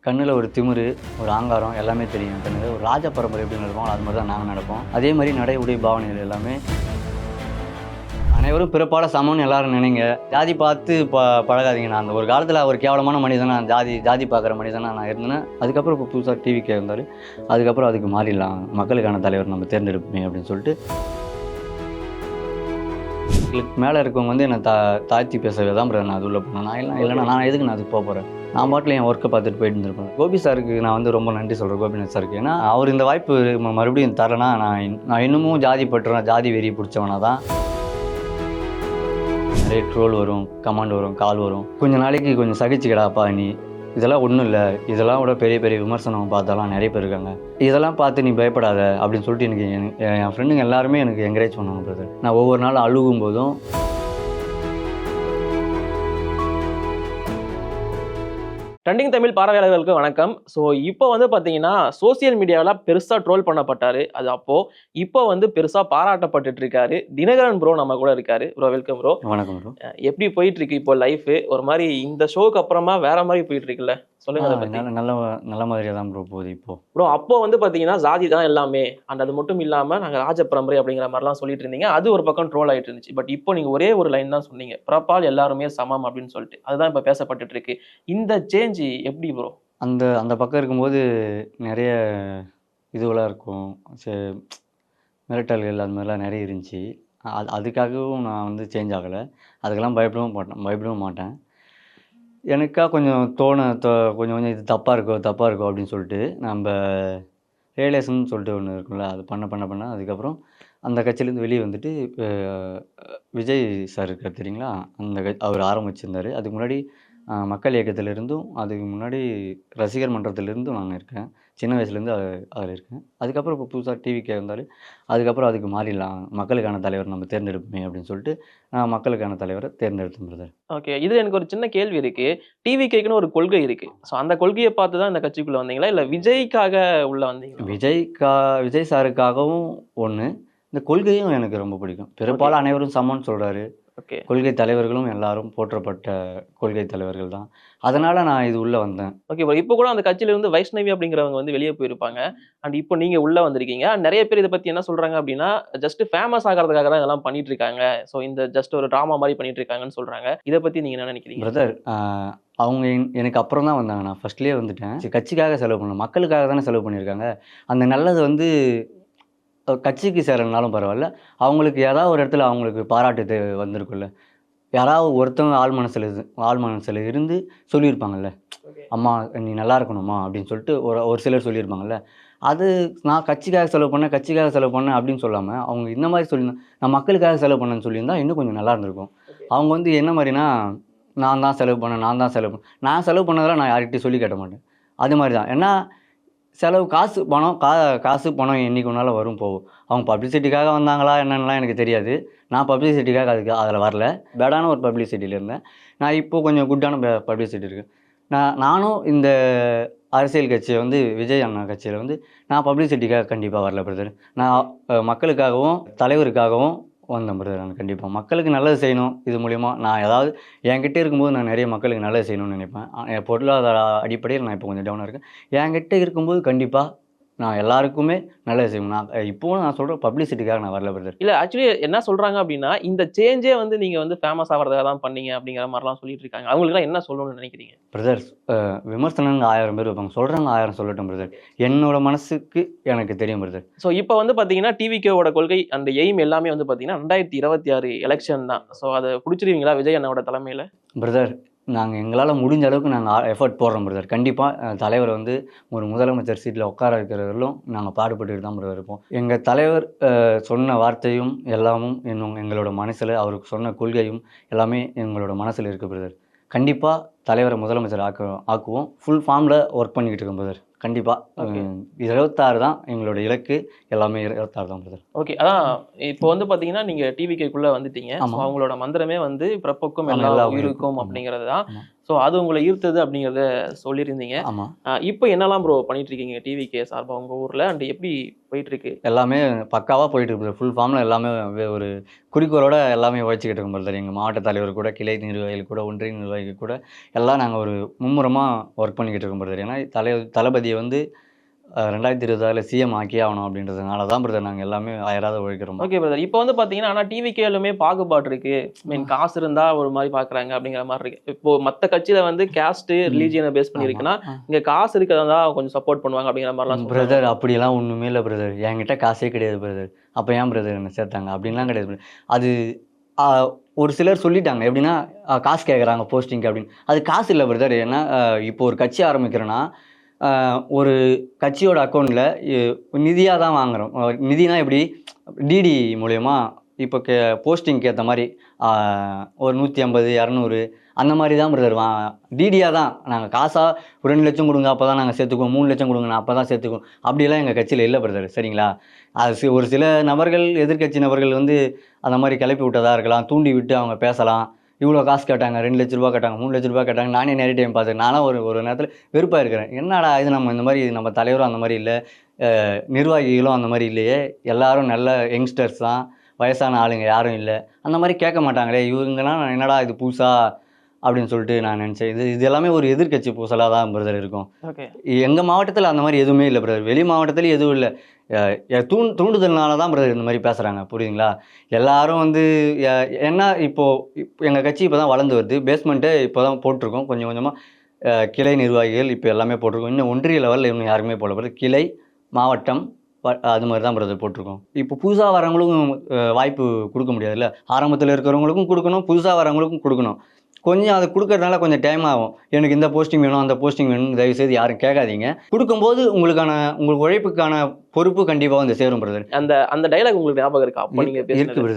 கண்ணில் ஒரு திமிரு, ஒரு ஆங்காரம் எல்லாமே தெரியும். கண்ணில் ஒரு ராஜ பரம்பரை எப்படி நடப்போம் அது மாதிரி தான் நாங்கள் நடப்போம். அதே மாதிரி நடை உடை பாவனைகள் எல்லாமே அனைவரும் பிறப்பால சமம்னு எல்லாரும் நினைங்க. ஜாதி பார்த்து பழகாதீங்க. நான் அந்த ஒரு காலத்தில் ஒரு கேவலமான மனிதனா ஜாதி பார்க்குற மனிதனா நான் இருந்தேன்னா, அதுக்கப்புறம் இப்போ புதுசாக டிவிக்கே இருந்தார். அதுக்கப்புறம் அதுக்கு மாறிடலாம், மக்களுக்கான தலைவர் நம்ம தேர்ந்தெடுப்போமே அப்படின்னு சொல்லிட்டு மேலே இருக்கவங்க வந்து என்னை தாழ்த்தி பேசவே தான் நான் அது உள்ள போனேன். நான் இல்லைன்னா நான் எதுக்கு நான் அதுக்கு போகிறேன். நான் பாட்டில் என் ஒர்க்கை பார்த்துட்டு போயிட்டு இருந்திருப்பேன். கோபி சாருக்கு நான் வந்து ரொம்ப நன்றி சொல்கிறேன், கோபிநாத் சாருக்கு. ஏன்னா அவர் இந்த வாய்ப்பு மறுபடியும் தரேன்னா நான் இன்னமும் ஜாதி பற்றுறேன், ஜாதி வெறி பிடிச்சவனா தான். நிறைய ட்ரோல் வரும், கமெண்ட் வரும், கால் வரும். கொஞ்சம் நாளைக்கு கொஞ்சம் சகிச்சுக்கடாப்பா நீ, இதெல்லாம் ஒன்றும் இல்லை, இதெல்லாம் விட பெரிய பெரிய விமர்சனம் பார்த்தாலாம் நிறைய பேர் இருக்காங்க, இதெல்லாம் பார்த்து நீ பயப்படாத அப்படின்னு சொல்லிட்டு எனக்கு என் ஃப்ரெண்டுங்க எல்லாருமே எனக்கு என்கரேஜ் பண்ணுவாங்க பிரதர். நான் ஒவ்வொரு நாள் அழுகும் போதும் ட்ரெண்டிங் தமிழ் பார்வையாளர்களுக்கு வணக்கம். ஸோ இப்போ வந்து பார்த்தீங்கன்னா சோசியல் மீடியாவில் பெருசாக ட்ரோல் பண்ணப்பட்டார். அது இப்போ வந்து பெருசாக பாராட்டப்பட்டு இருக்காரு. தினகரன் ப்ரோ நம்ம கூட இருக்காரு. Bro welcome bro. வணக்கம் ப்ரோ. எப்படி போயிட்டு இருக்கு இப்போ லைஃப்? ஒரு மாதிரி இந்த ஷோக்கு அப்புறமா வேற மாதிரி போயிட்டு இருக்குல்ல, சொல்லுங்க அதை பத்தி. நல்ல மாதிரியாக தான் ப்ரோ போகுது இப்போ. ப்ரோ அப்போ வந்து பார்த்தீங்கன்னா ஜாதி தான் எல்லாமே, அண்ட் அது மட்டும் இல்லாமல் நாங்கள் ராஜ பரம்பரை அப்படிங்கிற மாதிரிலாம் சொல்லிட்டு இருந்தீங்க. அது ஒரு பக்கம் ட்ரோல் ஆகிட்டு இருந்துச்சு. பட் இப்போ நீங்கள் ஒரே ஒரு லைன் தான் சொன்னீங்க, பிறப்பால் எல்லாருமே சமம் அப்படின்னு சொல்லிட்டு. அதுதான் இப்போ பேசப்பட்டு இருக்கு. இந்த சேஞ்ச் எப்படி ப்ரோ? அந்த பக்கம் இருக்கும்போது நிறைய இதுவெல்லாம் இருக்கும், மிரட்டல்கள் அது மாதிரிலாம் நிறைய இருந்துச்சு. அதுக்காகவும் நான் வந்து சேஞ்ச் ஆகலை, அதுக்கெல்லாம் பயப்படவும் மாட்டேன். எனக்கா கொஞ்சம் கொஞ்சம் இது தப்பாக இருக்கோ அப்படின்னு சொல்லிட்டு நம்ம ரியலைசன் சொல்லிட்டு ஒன்று இருக்குல்ல, அது பண்ண அதுக்கப்புறம் அந்த கட்சியிலேருந்து வெளியே வந்துட்டு விஜய் சார் இருக்கார் தெரியுங்களா, அவர் ஆரம்பிச்சிருந்தார். அதுக்கு முன்னாடி மக்கள் இயக்கத்திலிருந்தும், அதுக்கு முன்னாடி ரசிகர் மன்றத்திலிருந்தும் நான் இருக்கேன். சின்ன வயசுலேருந்து அதில் இருக்கேன். அதுக்கப்புறம் இப்போ புதுசாக டிவிக்கே இருந்தார். அதுக்கப்புறம் அதுக்கு மாறிடலாம், மக்களுக்கான தலைவர் நம்ம தேர்ந்தெடுப்போமே அப்படின்னு சொல்லிட்டு நான் மக்களுக்கான தலைவரை தேர்ந்தெடுத்தேன் பிரதர். ஓகே, இதில் எனக்கு ஒரு சின்ன கேள்வி இருக்குது. டிவிகேக்குன்னு ஒரு கொள்கை இருக்குது. ஸோ அந்த கொள்கையை பார்த்து தான் இந்த கட்சிக்குள்ளே வந்தீங்களா, இல்லை விஜய்க்காக உள்ளே வந்தீங்களா? விஜய் சாருக்காகவும் ஒன்று, இந்த கொள்கையும் எனக்கு ரொம்ப பிடிக்கும். பெரும்பாலும் அனைவரும் சமம்னு சொல்கிறாரு. ஓகே, கொள்கை தலைவர்களும் எல்லாரும் போற்றப்பட்ட கொள்கை தலைவர்கள் தான். அதனால நான் இது உள்ள வந்தேன். Okay bro. இப்போ கூட அந்த கட்சியில இருந்து வைஷ்ணவி அப்படிங்கிறவங்க வந்து வெளியே போயிருப்பாங்க. அண்ட் இப்போ நீங்க உள்ள வந்திருக்கீங்க. நிறைய பேர் இதை பத்தி என்ன சொல்றாங்க அப்படின்னா, ஜஸ்ட் ஃபேமஸ் ஆகிறதுக்காக தான் இதெல்லாம் பண்ணிட்டு இருக்காங்க. ஸோ இந்த ஜஸ்ட் ஒரு டிராமா மாதிரி பண்ணிட்டு இருக்காங்கன்னு சொல்றாங்க. இதை பத்தி நீங்க என்ன நினைக்கிறீங்க? பிரதர், அவங்க எனக்கு அப்புறம் தான் வந்தாங்க. நான் ஃபர்ஸ்ட்லேயே வந்துட்டேன். கட்சிக்காக செலவு பண்ணல, மக்களுக்காக தானே செலவு பண்ணியிருக்காங்க. அந்த நல்லது வந்து கட்சிக்கு சேரனாலும் பரவாயில்ல, அவங்களுக்கு ஏதாவது ஒரு இடத்துல அவங்களுக்கு பாராட்டு வந்திருக்குல்ல, யாராவது ஒருத்தவங்க ஆள் மனசில் இருந்து சொல்லியிருப்பாங்கல்ல, அம்மா நீ நல்லா இருக்கணுமா அப்படின்னு சொல்லிட்டு ஒரு சிலர் சொல்லியிருப்பாங்கல்ல. அது நான் கட்சிக்காக செலவு பண்ணேன் அப்படின்னு சொல்லாமல் அவங்க இந்த மாதிரி சொல்லியிருந்தேன், நான் மக்களுக்காக செலவு பண்ணேன்னு சொல்லியிருந்தா இன்னும் கொஞ்சம் நல்லா இருந்திருக்கும். அவங்க வந்து என்ன மாதிரினா, நான் செலவு பண்ணதெல்லாம் நான் யார்கிட்டையும் சொல்லி கேட்ட மாட்டேன். அது மாதிரி தான். ஏன்னா காசு பணம் என்றைக்கு ஒன்றாலும் வரும் போகும். அவங்க பப்ளிசிட்டிக்காக வந்தாங்களா என்னென்னலாம் எனக்கு தெரியாது. நான் பப்ளிசிட்டிக்காக அதில் வரல. பேடான ஒரு பப்ளிசிட்டியில் இருந்தேன். நான் இப்போது கொஞ்சம் குட்டான பப்ளிசிட்டி இருக்குது. நானும் இந்த அரசியல் கட்சியை வந்து விஜய் அண்ணா கட்சியில் வந்து நான் பப்ளிசிட்டிக்காக கண்டிப்பாக வரல பிரதர். நான் மக்களுக்காகவும் தலைவருக்காகவும் வந்தேன் பிரதர். நான் கண்டிப்பாக மக்களுக்கு நல்லது செய்யணும். இது மூலிமா நான் ஏதாவது என்கிட்ட இருக்கும்போது நான் நிறைய மக்களுக்கு நல்லது செய்யணும்னு நினைப்பேன். என் பொருளாதார அடிப்படையில் நான் இப்போ கொஞ்சம் டவுனாக இருக்கேன். என்கிட்ட இருக்கும்போது கண்டிப்பாக நான் எல்லாருக்குமே நல்லது செய்யணும். இப்போவும் நான் சொல்கிறேன், பப்ளிசிட்டிக்காக நான் வரல பிரதர். இல்லை, ஆக்சுவலி என்ன சொல்கிறாங்க அப்படின்னா, இந்த சேஞ்சே வந்து நீங்கள் வந்து ஃபேமஸ் ஆகிறதுக்காக தான் பண்ணீங்க அப்படிங்கிற மாதிரிலாம் சொல்லிட்டு இருக்காங்க. அவங்களுக்குலாம் என்ன சொல்லணும்னு நினைக்கிறீங்க? பிரதர், விமர்சனங்க 1000 பேர் வைப்பாங்க, சொல்கிறாங்க 1000 சொல்லட்டும் பிரதர். என்னோட மனசுக்கு எனக்கு தெரியும் பிரதர். ஸோ இப்போ வந்து பார்த்தீங்கன்னா டிவிகேவோட கொள்கை அந்த எய்ம் எல்லாமே வந்து பார்த்தீங்கன்னா 2026 எலெக்ஷன் தான். ஸோ அதை பிடிச்சிருவீங்களா விஜய் அண்ணாவோட தலைமையில்? பிரதர், நாங்கள் எங்களால் முடிஞ்ச அளவுக்கு நாங்கள் எஃபர்ட் போடுறோம் பிரதர். கண்டிப்பாக தலைவர் வந்து ஒரு முதலமைச்சர் சீட்டில் உட்கார வைக்கிறவர்களும் நாங்கள் பாடுபட்டுட்டு தான் பிரதர் இருப்போம். எங்கள் தலைவர் சொன்ன வார்த்தையும் எல்லாமும் எங்களோட மனசில், அவருக்கு சொன்ன கொள்கையும் எல்லாமே எங்களோட மனசில் இருக்குது பிரதர். கண்டிப்பாக தலைவரை முதலமைச்சர் ஆக்குவோம். ஃபுல் ஃபார்மில் ஒர்க் பண்ணிக்கிட்டு இருக்கோம் பிரதர். கண்டிப்பாக 26 தான் எங்களோட இலக்கு. எல்லாமே 26 தான் பிரதர். ஓகே, அதான் இப்போ வந்து பார்த்தீங்கன்னா நீங்கள் டிவிகேக்குள்ளே வந்துட்டீங்க. அவங்களோட மந்திரமே வந்து பிறப்புக்கும் எல்லா உயிருக்கும் அப்படிங்கிறது தான். ஸோ அது உங்களை ஈர்த்தது அப்படிங்கிறத சொல்லியிருந்தீங்க. ஆமாம். இப்போ என்னெல்லாம் ப்ரோ பண்ணிட்டு இருக்கீங்க டிவிகே சார்பாக உங்கள் ஊரில்? அண்ட் எப்படி போயிட்டு இருக்கு? எல்லாமே பக்காவாக போயிட்டு இருக்கு. ஃபுல் ஃபார்மில் எல்லாமே ஒரு குறிக்கோளோட எல்லாமே உழைச்சிக்கிட்டு இருக்கும் பிரதர். எங்கள் மாவட்ட தலைவர் கூட, கிளை நிர்வாகிகள் கூட, ஒன்றிய நிர்வாகிகள் கூட எல்லாம் நாங்கள் ஒரு மும்முரமாக ஒர்க் பண்ணிக்கிட்டு இருக்கோம் பிரதர். ஏன்னா தளபதியை வந்து 2026 சிஎம் ஆக்கியே ஆகணும் அப்படின்றதுனால தான் பிரதர் நாங்கள் எல்லாமே அயராத உழைக்கிறோம். Okay brother. இப்போ வந்து பாத்தீங்கன்னா ஆனா டிவிகேலுமே பாகுபாடு இருக்கு. மீன் காசு இருந்தா ஒரு மாதிரி பாக்குறாங்க அப்படிங்கிற மாதிரி இருக்கு. இப்போ மத்த கட்சியில வந்து கேஸ்ட் ரிலீஜியனை பேஸ் பண்ணி இருக்குன்னா இங்க காசு இருக்கிறதா கொஞ்சம் சப்போர்ட் பண்ணுவாங்க அப்படிங்கிற மாதிரிலாம் சொல்றாங்க. பிரதர் அப்படியெல்லாம் ஒன்றுமே இல்லை பிரதர். என்கிட்ட காசே கிடையாது பிரதர். அப்போ ஏன் பிரதர் என்ன சேர்த்தாங்க அப்படின்லாம் கிடையாது brother. அது ஒரு சிலர் சொல்லிட்டாங்க எப்படின்னா காசு கேட்குறாங்க போஸ்டிங்க்கு அப்படின்னு. அது காசு இல்லை பிரதர். ஏன்னா இப்போ ஒரு கட்சி ஆரம்பிக்கிறோன்னா ஒரு கட்சியோட அக்கௌண்ட்டில் நிதியாக தான் வாங்குகிறோம். நிதினா எப்படி டிடி மூலயமா இப்போ போஸ்டிங்க்கு ஏற்ற மாதிரி ஒரு 150 200 அந்த மாதிரி தான் பிரதர். டிடியாக தான் நாங்கள் காசாக 2 லட்சம் கொடுங்க அப்போ தான் நாங்கள் சேர்த்துக்குவோம், 3 லட்சம் கொடுங்க அப்போ தான் சேர்த்துக்குவோம், அப்படியெல்லாம் எங்கள் கட்சியில் இல்லை பிரதர். சரிங்களா? அது ஒரு சில நபர்கள் எதிர்கட்சி நபர்கள் வந்து அந்த மாதிரி கிளப்பி விட்டதாக இருக்கலாம், தூண்டி விட்டு அவங்க பேசலாம். இவ்வளோ காசு கேட்டாங்க, 2 லட்ச ரூபா கேட்டாங்க, 3 லட்ச ரூபா கேட்டாங்க. நானே நிறைய டைம் பார்த்தேன். நானும் ஒரு நேரத்தில் வெறுப்பாக இருக்கிறேன். என்னடா இது, நம்ம இந்த மாதிரி நம்ம தலைவரும் அந்த மாதிரி இல்லை, நிர்வாகிகளும் அந்த மாதிரி இல்லையே, எல்லாரும் நல்ல யங்ஸ்டர்ஸ் தான், வயசான ஆளுங்க யாரும் இல்லை, அந்த மாதிரி கேட்க மாட்டாங்களே இவங்கெல்லாம், என்னடா இது புதுசா அப்படின்னு சொல்லிட்டு நான் நினச்சேன். இது எல்லாமே ஒரு எதிர்கட்சி பூசலாக தான் பிரதர் இருக்கும். எங்கள் மாவட்டத்தில் அந்த மாதிரி எதுவுமே இல்லை பிரதர். வெளி மாவட்டத்துலேயும் எதுவும் இல்லை. தூண்டுதல்னால தான் பிரதர் இந்த மாதிரி பேசுகிறாங்க. புரியுதுங்களா? எல்லாரும் வந்து என்ன இப்போது எங்கள் கட்சி இப்போ தான் வளர்ந்து வருது. பேஸ்மெண்ட்டை இப்போ தான் போட்டிருக்கோம். கொஞ்சம் கொஞ்சமாக கிளை நிர்வாகிகள் இப்போ எல்லாமே போட்டிருக்கோம். இன்னும் ஒன்றிய லெவலில் இன்னும் யாருமே போல பிரதர். கிளை, மாவட்டம் அது மாதிரி தான் பிரதர் போட்டிருக்கோம். இப்போ புதுசாக வரவங்களுக்கும் வாய்ப்பு கொடுக்க முடியாதுல்ல. ஆரம்பத்தில் இருக்கிறவங்களுக்கும் கொடுக்கணும், புதுசாக வரவங்களுக்கும் கொடுக்கணும். கொஞ்சம் அது கொடுக்கறதுனால கொஞ்சம் டைம் ஆகும். எனக்கு இந்த போஸ்டிங் வேணும், அந்த போஸ்டிங் வேணும், தயவுசெய்து யாரும் கேட்காதீங்க. கொடுக்கும்போது உங்களுக்கு உழைப்புக்கான பொறுப்பு கண்டிப்பாக வந்து சேரும் பிரதர். அந்த டைலாக் உங்களுக்கு ஞாபகம் இருக்கா? அப்போ நீங்க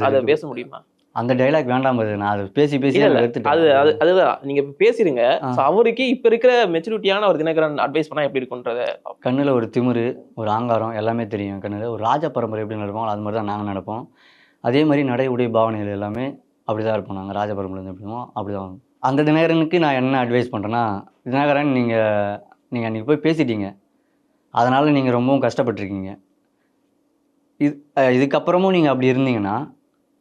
அதை பேச முடியுமா? அந்த டைலாக் வேண்டாம் பிரதர். நான் அதை பேசி அதுதான் நீங்க பேசிருங்க. அவருக்கு இப்ப இருக்கிற மெச்சூரிட்டியான ஒரு தினகரன் அட்வைஸ் பண்ணா எப்படி இருக்கும்ன்றத. கண்ணுல ஒரு திமிரு, ஒரு ஆங்காரம் எல்லாமே தெரியும். கண்ணுல ஒரு ராஜ பரம்பரை எப்படி நடப்போம் அது மாதிரி தான் நாங்கள் நடப்போம். அதே மாதிரி நடை உடைய பாவனைகள் எல்லாமே அப்படிதான் இருப்போம். நாங்கள் ராஜபரம்பரை எப்படிமோ அப்படிதான். அந்த தினகரனுக்கு நான் என்ன அட்வைஸ் பண்ணுறேன்னா, தினகரன் நீங்கள் அன்றைக்கி போய் பேசிட்டீங்க, அதனால் நீங்கள் ரொம்பவும் கஷ்டப்பட்டுருக்கீங்க. இதுக்கப்புறமும் நீங்கள் அப்படி இருந்தீங்கன்னா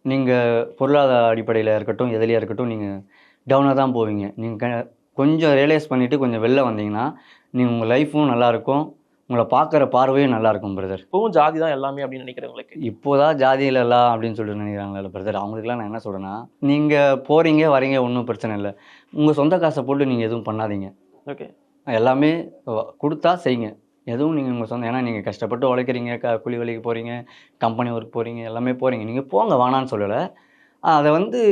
நீங்கள் பொருளாதார அடிப்படையில் இருக்கட்டும், எதுலையாக இருக்கட்டும், நீங்கள் டவுனாக தான் போவீங்க. நீங்கள் கொஞ்சம் ரியலைஸ் பண்ணிவிட்டு கொஞ்சம் வெளில வந்தீங்கன்னா நீங்கள் உங்கள் லைஃப்பும் நல்லாயிருக்கும், உங்களை பார்க்குற பார்வையும் நல்லாயிருக்கும் பிரதர். இப்போவும் ஜாதி தான் எல்லாமே அப்படின்னு நினைக்கிறவங்களுக்கு, இப்போதான் ஜாதியில் எல்லாம் அப்படின்னு சொல்லிட்டு நினைக்கிறாங்களே பிரதர். அவங்களுக்குலாம் நான் என்ன சொல்கிறேன்னா, நீங்கள் போகிறீங்க வரீங்க ஒன்றும் பிரச்சனை இல்லை. உங்கள் சொந்த காசை போட்டு நீங்கள் எதுவும் பண்ணாதீங்க. ஓகே, எல்லாமே கொடுத்தா செய்யுங்க. எதுவும் நீங்கள் உங்கள் சொந்த, ஏன்னா நீங்கள் கஷ்டப்பட்டு உழைக்கிறீங்க, கூலி வேலைக்கு போகிறீங்க, கம்பெனி ஒர்க் போகிறீங்க, எல்லாமே போகிறீங்க. நீங்கள் போங்க, வேணான்னு சொல்லலை. அதை வந்து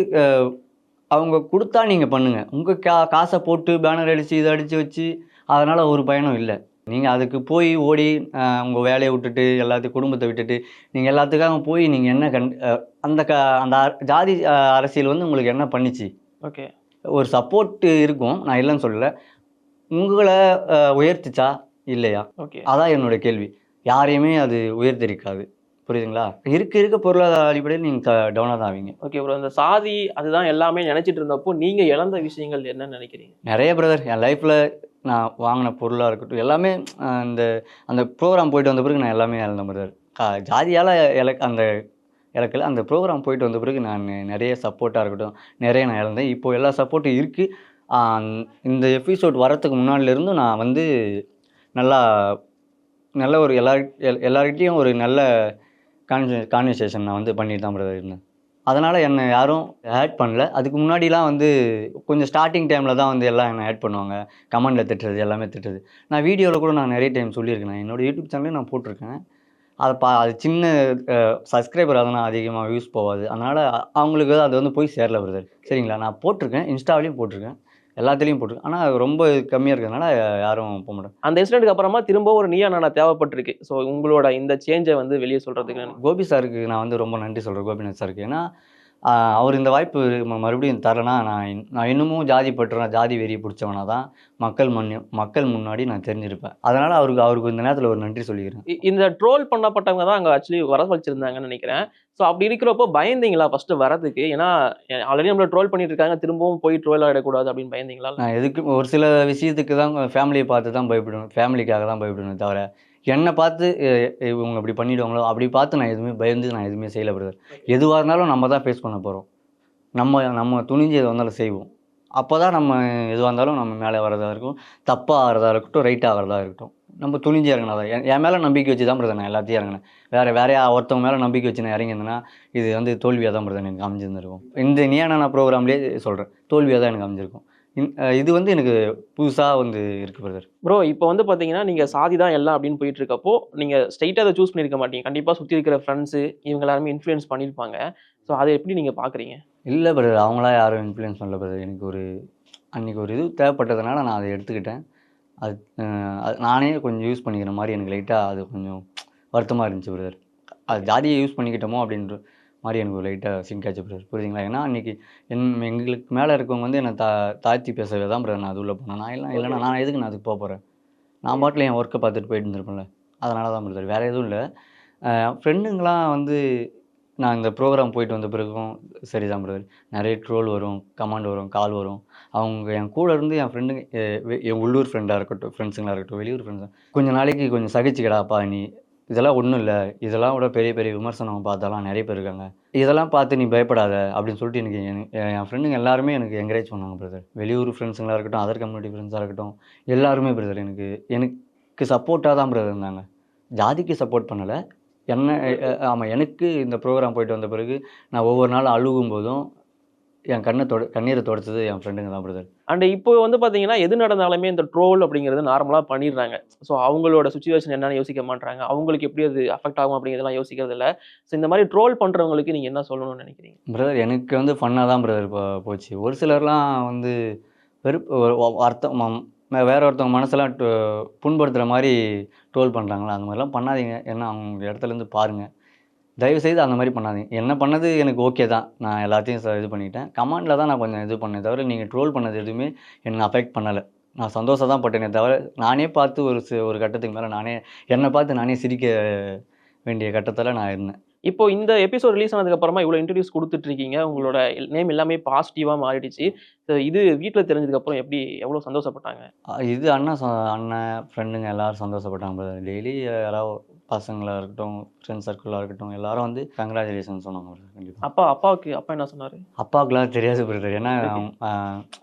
அவங்க கொடுத்தா நீங்கள் பண்ணுங்கள். உங்கள் காசை போட்டு பேனர் அடித்து இதை அடித்து வச்சு அதனால் ஒரு பயனும் இல்லை. நீங்கள் அதுக்கு போய் ஓடி உங்கள் வேலையை விட்டுட்டு எல்லாத்தையும் குடும்பத்தை விட்டுட்டு நீங்கள் எல்லாத்துக்காக போய் நீங்கள் என்ன அந்த ஜாதி அரசியல் வந்து உங்களுக்கு என்ன பண்ணிச்சு? ஓகே, ஒரு சப்போர்ட் இருக்கும், நான் இல்லைன்னு சொல்லலை. உங்களை உயர்த்திச்சா இல்லையா? ஓகே, அதான் என்னோட கேள்வி. யாரையுமே அது உயர்த்திருக்காது. புரியுதுங்களா? இருக்க பொருளாதார அடிப்படையில் நீங்கள் டவுனாக தான் ஆவீங்க. ஓகே ப்ரோ, அந்த சாதி அதுதான் எல்லாமே நினச்சிட்டு இருந்தப்போ நீங்கள் இழந்த விஷயங்கள் என்னன்னு நினைக்கிறீங்க? நிறைய பிரதர். என் லைஃப்பில் நான் வாங்கின பொருளாக இருக்கட்டும் எல்லாமே அந்த ப்ரோக்ராம் போயிட்டு வந்த பிறகு நான் எல்லாமே இழந்தேன் பிரதர். ஜாதியால் அந்த இலக்கில் அந்த ப்ரோக்ராம் போயிட்டு வந்த பிறகு நான் நிறைய சப்போர்ட்டாக இருக்கட்டும் நிறைய நான் இழந்தேன். இப்போது எல்லா சப்போர்ட்டும் இருக்குது. இந்த எபிசோட் வரத்துக்கு முன்னாடிலேருந்து நான் வந்து நல்ல ஒரு எல்லார்கிட்டையும் ஒரு நல்ல கான்வர்சேஷன் நான் வந்து பண்ணிட்டு தான் பிரதர் இருந்தேன். அதனால் என்னை யாரும் ஆட் பண்ணல. அதுக்கு முன்னாடிலாம் வந்து கொஞ்சம் ஸ்டார்டிங் டைமில் தான் வந்து எல்லாம் என்னை ஆட் பண்ணுவாங்க, கமெண்டில் திட்டுறது எல்லாமே திட்டுறது. நான் வீடியோவில் கூட நான் நிறைய டைம் சொல்லியிருக்கேன். என்னோடய யூடியூப் சேனலையும் நான் போட்டிருக்கேன். அது சின்ன சப்ஸ்கிரைபர், அதனால் அதிகமாக வியூஸ் போகாது. அதனால் அவங்களுக்கு அது வந்து போய் சேரல பிரதர். சரிங்களா? நான் போட்டிருக்கேன், இன்ஸ்டாவிலையும் போட்டிருக்கேன், எல்லாத்துலேயும் போட்டிருக்கேன். ஆனால் ரொம்ப கம்மியாக இருக்கிறதுனால யாரும் போக மாட்டேன். அந்த இன்சிடென்ட்க்கு அப்புறமா திரும்ப ஒரு நீயா நானா தேவைப்பட்டிருக்கு. ஸோ உங்களோட இந்த சேஞ்சை வந்து வெளியே சொல்கிறதுக்கு கோபி சாருக்கு நான் வந்து ரொம்ப நன்றி சொல்கிறேன், கோபிநாத் சாருக்கு. ஏன்னா அவர் இந்த வாய்ப்பு மறுபடியும் தரேன்னா நான் இன்னமும் ஜாதி பற்றுறேன், ஜாதி வெறி பிடிச்சவனா தான் மக்கள் முன்னாடி நான் தெரிஞ்சிருப்பேன். அதனால் அவருக்கு இந்த நேரத்தில் ஒரு நன்றி சொல்லிக்கிறேன். இந்த ட்ரோல் பண்ணப்பட்டவங்க தான் அங்கே ஆக்சுவலி வர வச்சிருந்தாங்கன்னு நினைக்கிறேன். ஸோ அப்படி இருக்கிறப்போ பயந்தீங்களா ஃபஸ்ட்டு வரதுக்கு? ஏன்னா ஆல்ரெடி நம்மளை ட்ரோல் பண்ணிட்டு இருக்காங்க, திரும்பவும் போய் ட்ரோல் ஆகிடக்கூடாது அப்படின்னு பயந்தீங்களா? நான் எதுக்கு ஒரு சில விஷயத்துக்கு தான் ஃபேமிலியை பார்த்து தான் பயப்படுவேன், ஃபேமிலிக்காக தான் பயப்படுவேன் தவிர என்னை பார்த்து இவங்க இப்படி பண்ணிவிடுவாங்களோ அப்படி பார்த்து நான் எதுவுமே செய்யலை பிரதர். எதுவாக இருந்தாலும் நம்ம தான் ஃபேஸ் பண்ண போகிறோம். நம்ம துணிஞ்சு எது வந்தாலும் செய்வோம். அப்போ தான் நம்ம எதுவாக இருந்தாலும் நம்ம மேலே வரதா இருக்கும், தப்பாக ஆகிறதா இருக்கட்டும், ரைட்டாக ஆகிறதா இருக்கட்டும், நம்ம துணிஞ்சு இறங்கினா தான். என் மேலே நம்பிக்கை வச்சு தான் பிரதர் நான் எல்லாத்தையும் இறங்கினேன். வேறையா ஒருத்தவங்க மேலே நம்பிக்கை வச்சு நான் இறங்கியிருந்தேன்னா இது வந்து தோல்வியாக தான் பிரதர் எனக்கு அமைஞ்சிருந்திருக்கும். இந்த நீயா நானா ப்ரோக்ராம்லேயே சொல்கிறேன், தோல்வியாக தான் எனக்கு அமைஞ்சிருக்கும். இது வந்து எனக்கு புதுசாக வந்து இருக்குது பிரதர். ப்ரோ இப்போ வந்து பார்த்தீங்கன்னா நீங்கள் சாதி தான் எல்லாம் அப்படின்னு போயிட்டு இருக்கப்போ நீங்கள் ஸ்ட்ரைட்டாக அதை சூஸ் பண்ணியிருக்க மாட்டீங்க. கண்டிப்பாக சுற்றி இருக்கிற ஃப்ரெண்ட்ஸு இவங்க எல்லாருமே இன்ஃப்ளூயன்ஸ் பண்ணியிருப்பாங்க. ஸோ அதை எப்படி நீங்கள் பார்க்குறீங்க? இல்லை பிரதர், அவங்களா யாரும் இன்ஃப்ளூயன்ஸ் பண்ணல பிரதர். எனக்கு அன்றைக்கி ஒரு இது தேவைப்பட்டதுனால நான் அதை எடுத்துக்கிட்டேன். அது அது நானே கொஞ்சம் யூஸ் பண்ணிக்கிற மாதிரி எனக்கு லைட்டாக அது கொஞ்சம் வருத்தமாக இருந்துச்சு பிரதர். அது ஜாதியை யூஸ் பண்ணிக்கிட்டோமோ அப்படின்ற மாதிரி எனக்கு ஒரு லைட்டாக சிங்காச்சு பிரதர். புரியுதுங்களா? ஏன்னா அன்றைக்கி எங்களுக்கு மேலே இருக்கவங்க வந்து என்னை தாழ்த்தி பேசவே தான் பிரதர் நான் அது உள்ளே போனேன். இல்லைன்னா நான் எதுக்கு நான் அதுக்கு போகிறேன்? நான் பாட்டில் என் ஒர்க்கை பார்த்துட்டு போயிட்டு இருந்திருப்பேன்ல. அதனால தான் பிரதர், வேறு எதுவும் இல்லை. ஃப்ரெண்டுங்களாம் வந்து நான் இந்த ப்ரோக்ராம் போயிட்டு வந்த பிறகும் சரி தான் பிரதர், நிறைய ட்ரோல் வரும், கமெண்ட் வரும், கால் வரும். அவங்க என் கூட இருந்து என் ஃப்ரெண்டுங்க என் உள்ளூர் ஃப்ரெண்டாக இருக்கட்டும், ஃப்ரெண்ட்ஸுங்களாக இருக்கட்டும், வெளியூர் ஃப்ரெண்ட்ஸாக கொஞ்சம் நாளைக்கு கொஞ்சம் சகிச்சுக்கடாப்பா நீ, இதெல்லாம் ஒன்றும் இல்லை, இதெல்லாம் விட பெரிய பெரிய விமர்சனம் பார்த்தாலாம் நிறைய பேர் இருக்காங்க, இதெல்லாம் பார்த்து நீ பயப்படாத அப்படின்னு சொல்லிட்டு எனக்கு என் ஃப்ரெண்டுங்க எல்லாருமே எனக்கு என்கரேஜ் பண்ணாங்க பிரதர். வெளியூர் ஃப்ரெண்ட்ஸுங்களாக இருக்கட்டும், அதர் கம்யூனிட்டி ஃப்ரெண்ட்ஸாக இருக்கட்டும், எல்லாருமே பிரதர் எனக்கு சப்போர்ட்டாக தான் பிரதர் இருந்தாங்க. ஜாதிக்கு சப்போர்ட் பண்ணலை. ஆமாம், எனக்கு இந்த ப்ரோக்ராம் போயிட்டு வந்த பிறகு நான் ஒவ்வொரு நாளும் அழுகும் போதும் என் கண்ணீரை துடைச்சது என் ஃப்ரெண்டுங்க தான் பிரதர். அண்ட் இப்போ வந்து பார்த்தீங்கன்னா எது நடந்தாலுமே இந்த ட்ரோல் அப்படிங்கிறது நார்மலாக பண்ணிடுறாங்க. ஸோ அவங்களோட சுச்சுவேஷன் என்னன்னு யோசிக்க மாட்டாங்க, அவங்களுக்கு எப்படி அது அஃபெக்ட் ஆகும் அப்படிங்கிறதெல்லாம் யோசிக்கிறது இல்லை. ஸோ இந்த மாதிரி ட்ரோல் பண்ணுறவங்களுக்கு நீங்கள் என்ன சொல்லணும்னு நினைக்கிறீங்க? பிரதர் எனக்கு வந்து ஃபன்னாக தான் பிரதர் போச்சு. ஒரு சிலர்லாம் வந்து அர்த்தம் வேற ஒருத்தவங்க மனசெல்லாம் புண்படுத்துகிற மாதிரி ட்ரோல் பண்ணுறாங்களா, அந்த மாதிரிலாம் பண்ணாதீங்க. ஏன்னா அவங்க இடத்துலேருந்து பாருங்கள், தயவுசெய்து அந்த மாதிரி பண்ணாதீங்க. என்ன பண்ணது எனக்கு ஓகே தான், நான் எல்லாத்தையும் இது பண்ணிக்கிட்டேன். கமெண்டில் தான் நான் கொஞ்சம் இது பண்ணேன் தவிர, நீங்கள் ட்ரோல் பண்ணது எதுவுமே என்னை அஃபெக்ட் பண்ணலை. நான் சந்தோஷம் தான் பட்டேனே தவிர, நானே பார்த்து ஒரு கட்டத்துக்கு மேலே என்னை பார்த்து நானே சிரிக்க வேண்டிய கட்டத்தில் நான் இருந்தேன். இப்போ இந்த எபிசோட் ரிலீஸ் ஆனதுக்கு அப்புறமா இவ்வளோ இன்ட்ரடியூஸ் கொடுத்துட்டு இருக்கீங்க, உங்களோட நேம் எல்லாமே பாசிட்டிவாக மாறிடுச்சு. இது வீட்டில் தெரிஞ்சதுக்கு அப்புறம் எவ்வளோ சந்தோஷப்பட்டாங்க? இது அண்ணன் ஃப்ரெண்டுங்க எல்லாரும் சந்தோஷப்பட்டாங்க. டெய்லி யாராவது பசங்களாக இருக்கட்டும், ஃப்ரெண்ட்ஸ் சர்க்கிளாக இருக்கட்டும், எல்லாரும் வந்து கங்க்ராச்சுலேஷன் சொன்னாங்க. கண்டிப்பாக. அப்பா என்ன சொன்னார்? அப்பாவுக்குலாம் தெரியாது பிரதர். ஏன்னா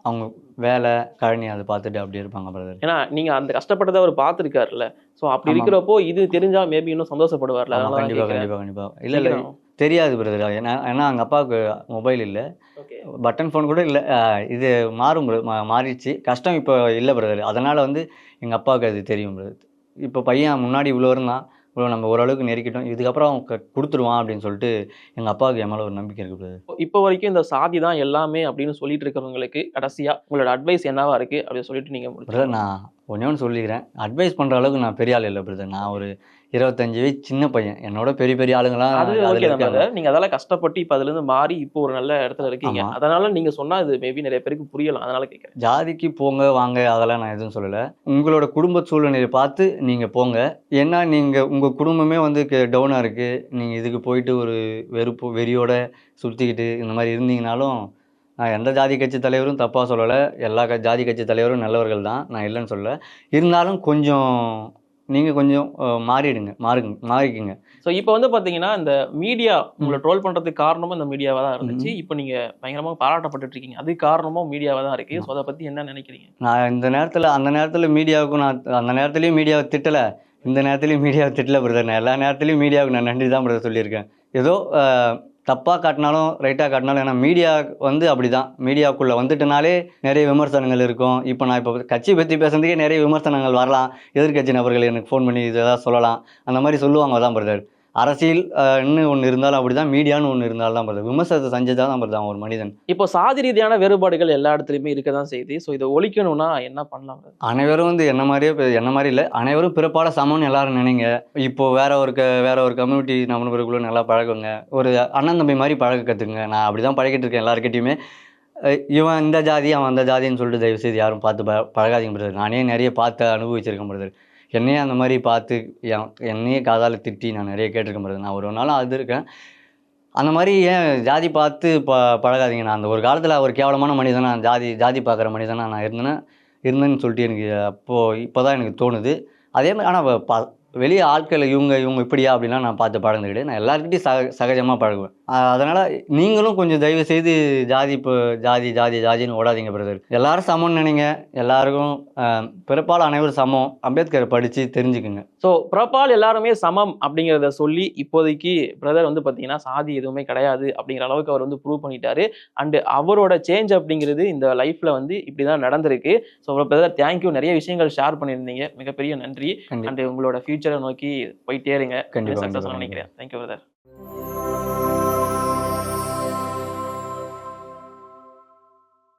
அவங்க வேலை கழனி அதை பார்த்துட்டு அப்படி இருப்பாங்க பிரதர். ஏன்னா நீங்கள் அந்த கஷ்டப்பட்டதை அவர் பார்த்துருக்காருல்ல. ஸோ அப்படி இருக்கிறப்போ இது தெரிஞ்சால் மேபி இன்னும் சந்தோஷப்படுவார்ல. கண்டிப்பாக. இல்லை தெரியாது பிரதர். ஏன்னா எங்கள் அப்பாவுக்கு மொபைல் இல்லை, பட்டன் ஃபோன் கூட இல்லை. இது மாறிடுச்சு. கஷ்டம் இப்போ இல்லை பிரதர். அதனால் வந்து எங்கள் அப்பாவுக்கு அது தெரியும் பிரதர். இப்போ பையன் முன்னாடி இவ்வளோ இருந்தான், இவ்வளோ நம்ம ஓரளவுக்கு நெருக்கிட்டோம், இதுக்கப்புறம் அவங்க கொடுத்துருவான் அப்படின்னு சொல்லிட்டு எங்கள் அப்பாவுக்கு என் மேலே ஒரு நம்பிக்கை இருக்குது பிரதர். இப்போ வரைக்கும் இந்த சாதி தான் எல்லாமே அப்படின்னு சொல்லிட்டு இருக்கிறவங்களுக்கு கடைசியாக உங்களோட அட்வைஸ் என்னவா இருக்குது அப்படின்னு சொல்லிட்டு நீங்கள் பிரதர், நான் ஒன்று சொல்லிக்கிறேன். அட்வைஸ் பண்ணுற அளவுக்கு நான் பெரிய ஆள் இல்லை பிரதர். நான் ஒரு 25 வயசு சின்ன பையன். என்னோட பெரிய பெரிய ஆளுங்களாம் நீங்கள் அதெல்லாம் கஷ்டப்பட்டு இப்போ அதுலேருந்து மாறி இப்போ ஒரு நல்ல இடத்துல இருக்கீங்க. அதனால நீங்கள் சொன்னால் இது மேபி நிறைய பேருக்கு புரியலாம். அதனால கேட்குறேன். ஜாதிக்கு போங்க வாங்க அதெல்லாம் நான் எதுவும் சொல்லலை. உங்களோட குடும்ப சூழ்நிலையை பார்த்து நீங்கள் போங்க. ஏன்னா நீங்கள் உங்கள் குடும்பமே வந்து டவுனாக இருக்குது, நீங்கள் இதுக்கு போயிட்டு ஒரு வெறியோட சுற்றிக்கிட்டு இந்த மாதிரி இருந்தீங்கனாலும், நான் எந்த ஜாதி கட்சி தலைவரும் தப்பாக சொல்லலை. எல்லா ஜாதி கட்சி தலைவரும் நல்லவர்கள் தான், நான் இல்லைன்னு சொல்லலை. இருந்தாலும் நீங்கள் கொஞ்சம் மாறிக்குங்க. ஸோ இப்போ வந்து பார்த்தீங்கன்னா இந்த மீடியா உங்களை ட்ரோல் பண்ணுறதுக்கு காரணமும் இந்த மீடியாவாக தான் இருந்துச்சு. இப்போ நீங்கள் பயங்கரமாக பாராட்டப்பட்டு இருக்கீங்க, அது காரணமும் மீடியாவாக தான் இருக்குது. ஸோ அதை பற்றி என்ன நினைக்கிறீங்க? நான் அந்த நேரத்தில் மீடியாவுக்கும் நான் அந்த நேரத்துலையும் மீடியாவை திட்டலை, இந்த நேரத்துலையும் மீடியாவை திட்டலை பிரதர். நான் எல்லா நேரத்துலையும் மீடியாவுக்கு நான் நன்றி தான் பிரதர் சொல்லியிருக்கேன். ஏதோ தப்பாக காட்டினாலும் ரைட்டாக காட்டினாலும், ஏன்னா மீடியா வந்து அப்படி தான். மீடியாவுக்குள்ளே வந்துட்டனாலே நிறைய விமர்சனங்கள் இருக்கும். இப்போ கட்சி பற்றி பேசுறதுக்கே நிறைய விமர்சனங்கள் வரலாம். எதிர்கட்சி நபர்கள் எனக்கு ஃபோன் பண்ணி இதெல்லாம் சொல்லலாம், அந்த மாதிரி சொல்லுவாங்க தான் பிரதர். அரசியல் இன்னும் ஒன்று இருந்தாலும் அப்படி தான், மீடியான்னு ஒன்று இருந்தாலும் தான் பிரதர். விமர்சனத்தை செஞ்சதான் தான் பிரதர் ஒரு மனிதன். இப்போ சாதி ரீதியான வேறுபாடுகள் எல்லா இடத்துலையுமே இருக்க தான் செய்யுது. ஸோ இதை ஒழிக்கணும்னா என்ன பண்ணலாம்? அனைவரும் வந்து என்ன மாதிரி இல்லை, அனைவரும் பிறப்பாட சமம்னு எல்லாரும் நினைங்க. இப்போ வேற ஒரு கம்யூனிட்டி நண்பர்களுக்குள்ள நல்லா பழகுங்க, ஒரு அண்ணன் தம்பி மாதிரி பழக கற்றுக்குங்க. நான் அப்படி தான் பழகிட்டு இருக்கேன் எல்லாருக்கிட்டையுமே. இவன் இந்த ஜாதி அவன் அந்த ஜாதின்னு சொல்லிட்டு தயவுசெய்து யாரும் பார்த்து பழகாதீங்க பிரதர். நானே நிறைய பார்த்து அனுபவிச்சிருக்கேன் பிரதர். என்னையே அந்த மாதிரி பார்த்து என்னையே காதால் திட்டி நான் நிறைய கேட்டிருக்கேன் பிரதர். நான் ஒரு நாளும் அது இருக்கேன். அந்த மாதிரி ஏன் ஜாதி பார்த்து பழகாதீங்க. நான் அந்த ஒரு காலத்தில் ஒரு கேவலமான மனிதனாக ஜாதி பார்க்குற மனிதனாக நான் இருந்தேன்னு சொல்லிட்டு எனக்கு இப்போ தான் எனக்கு தோணுது. அதே மாதிரி ஆனால் வெளியே ஆட்கள் இவங்க இப்படியா அப்படிலாம் நான் பார்த்து பழகுறது நான் எல்லாருக்கிட்டையும் சகஜமாக பழகுவேன். அதனால் நீங்களும் கொஞ்சம் தயவு செய்து இப்போ ஜாதின்னு ஓடாதீங்க பிரதர். எல்லாரும் சமம்னு நினைங்க. எல்லாருக்கும் பிறப்பால் அனைவரும் சமம். அம்பேத்கரை படித்து தெரிஞ்சுக்குங்க. ஸோ பிறப்பால் எல்லாருமே சமம் அப்படிங்கிறத சொல்லி இப்போதைக்கு பிரதர் வந்து பார்த்தீங்கன்னா சாதி எதுவுமே கிடையாது அப்படிங்கிற அளவுக்கு அவர் வந்து ப்ரூவ் பண்ணிட்டாரு. அண்டு அவரோட சேஞ்ச் அப்படிங்கிறது இந்த லைஃப்ல வந்து இப்படிதான் நடந்திருக்கு. ஸோ பிரதர் தேங்க்யூ, நிறைய விஷயங்கள் ஷேர் பண்ணியிருந்தீங்க, மிகப்பெரிய நன்றி. அண்ட் உங்களோட ஃபியூச்சரை நோக்கி போயிட்டே இருங்க. கண்டிப்பா சக்ஸஸ் நினைக்கிறேன். Thank you brother.